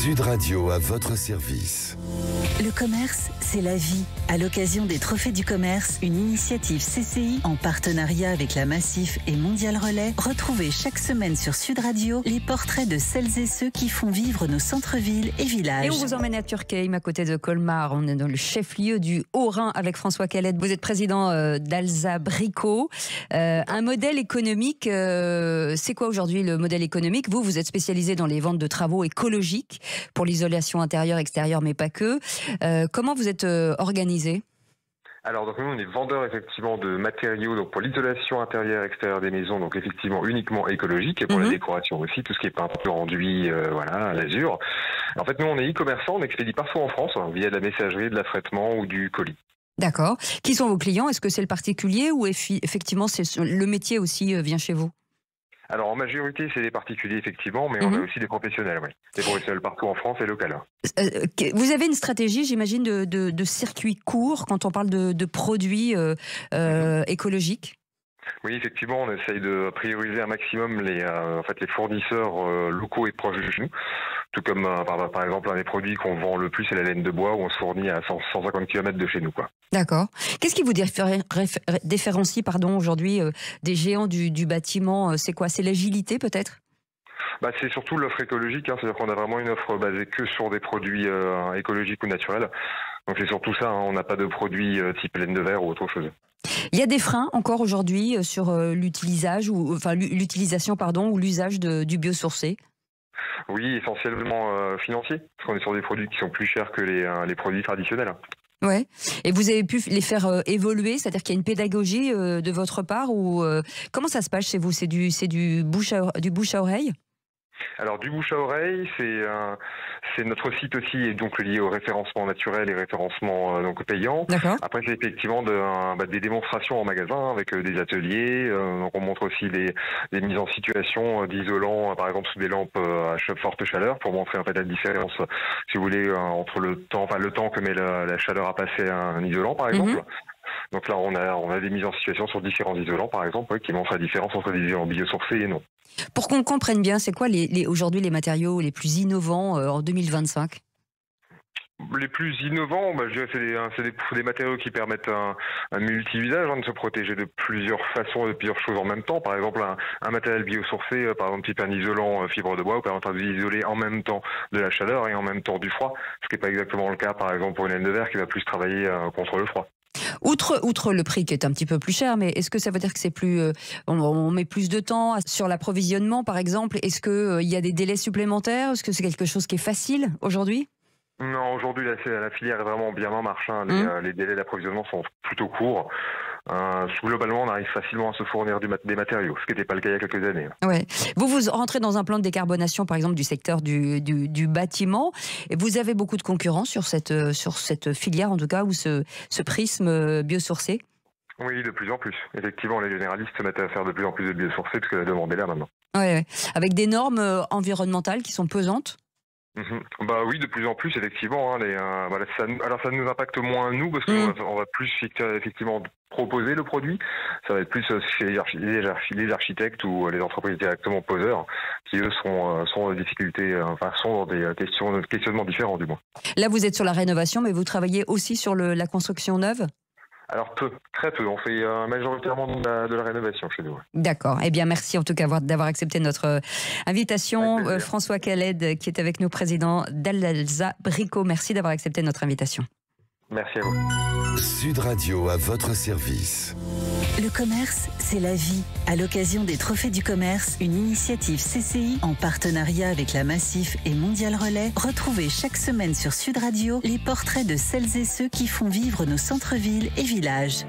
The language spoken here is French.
Sud Radio à votre service. Le commerce, c'est la vie. À l'occasion des Trophées du commerce, une initiative CCI en partenariat avec la Massif et Mondial Relais, retrouvez chaque semaine sur Sud Radio les portraits de celles et ceux qui font vivre nos centres-villes et villages. Et on vous emmène à Turckheim, à côté de Colmar. On est dans le chef-lieu du Haut-Rhin avec François Calette. Vous êtes président d'Alsa Brico. Un modèle économique, c'est quoi aujourd'hui le modèle économique? Vous êtes spécialisé dans les ventes de travaux écologiques pour l'isolation intérieure, extérieure, mais pas que. Comment vous êtes organisé? Alors donc nous on est vendeurs effectivement de matériaux donc pour l'isolation intérieure extérieure des maisons, donc effectivement uniquement écologique, et pour la décoration aussi, tout ce qui est peinture, enduit, voilà, l'azur. En fait nous on est e-commerçant, on expédie partout en France via de la messagerie, de l'affrètement ou du colis. D'accord. Qui sont vos clients? Est-ce que c'est le particulier ou effectivement c'est le métier aussi vient chez vous? Alors en majorité c'est des particuliers effectivement, mais on a aussi des professionnels, oui. Des professionnels partout en France et local. Vous avez une stratégie, j'imagine, de circuit court quand on parle de produits écologiques? Oui, effectivement, on essaye de prioriser un maximum les fournisseurs locaux et proches de chez nous. Tout comme, par exemple, un des produits qu'on vend le plus, c'est la laine de bois, où on se fournit à 150 km de chez nous, quoi. D'accord. Qu'est-ce qui vous différencie aujourd'hui des géants du bâtiment? C'est quoi? C'est l'agilité, peut-être? C'est surtout l'offre écologique, c'est-à-dire qu'on a vraiment une offre basée que sur des produits écologiques ou naturels. Donc c'est surtout ça, on n'a pas de produits type laine de verre ou autre chose. Il y a des freins encore aujourd'hui sur l'utilisation ou l'usage du biosourcé? Oui, essentiellement financier, parce qu'on est sur des produits qui sont plus chers que les produits traditionnels. Ouais. Et vous avez pu les faire évoluer, c'est-à-dire qu'il y a une pédagogie de votre part, ou comment ça se passe chez vous? C'est du bouche à oreille? Alors du bouche à oreille, c'est notre site aussi est donc lié au référencement naturel et référencement donc payant. Après c'est effectivement des démonstrations en magasin avec des ateliers. Donc on montre aussi des mises en situation d'isolants, par exemple sous des lampes à forte chaleur, pour montrer en fait la différence, si vous voulez, entre le temps que met la chaleur à passer un isolant par exemple. Donc là, on a des mises en situation sur différents isolants, par exemple, qui montrent la différence entre des isolants biosourcés et non. Pour qu'on comprenne bien, c'est quoi aujourd'hui les matériaux les plus innovants en 2025? Les plus innovants, je dirais, c'est des matériaux qui permettent un multi-usage, de se protéger de plusieurs façons et de plusieurs choses en même temps. Par exemple, un matériel biosourcé, par exemple type un isolant fibre de bois, permettra d'isoler en même temps de la chaleur et en même temps du froid, ce qui n'est pas exactement le cas, par exemple, pour une laine de verre qui va plus travailler contre le froid. Outre le prix qui est un petit peu plus cher, mais est-ce que ça veut dire que c'est plus, on met plus de temps sur l'approvisionnement, par exemple? Est-ce qu'il y a des délais supplémentaires? Est-ce que c'est quelque chose qui est facile aujourd'hui? Non, aujourd'hui la filière est vraiment bien en marche. Les délais d'approvisionnement sont plutôt courts. Globalement, on arrive facilement à se fournir des matériaux, ce qui n'était pas le cas il y a quelques années. Ouais. Vous rentrez dans un plan de décarbonation, par exemple, du secteur du bâtiment. Et vous avez beaucoup de concurrence sur cette filière, en tout cas, ou ce prisme biosourcé? Oui, de plus en plus. Effectivement, les généralistes se mettent à faire de plus en plus de biosourcés, parce que la demande est là maintenant. Ouais. Avec des normes environnementales qui sont pesantes? Oui, de plus en plus, effectivement. Alors ça nous impacte moins nous, parce qu'on va plus effectivement proposer le produit. Ça va être plus chez les architectes ou les entreprises directement poseurs, qui eux sont dans des difficultés, sont dans des questionnements différents du moins. Là, vous êtes sur la rénovation, mais vous travaillez aussi sur la construction neuve? Alors très peu. On fait majoritairement de la rénovation chez nous. D'accord. Eh bien, merci en tout cas d'avoir accepté notre invitation. François Calette, qui est avec nous, président d'Alsa Brico. Merci d'avoir accepté notre invitation. Merci à vous. Sud Radio à votre service. Le commerce, c'est la vie. À l'occasion des Trophées du commerce, une initiative CCI en partenariat avec la Massif et Mondial Relais, retrouvez chaque semaine sur Sud Radio les portraits de celles et ceux qui font vivre nos centres-villes et villages.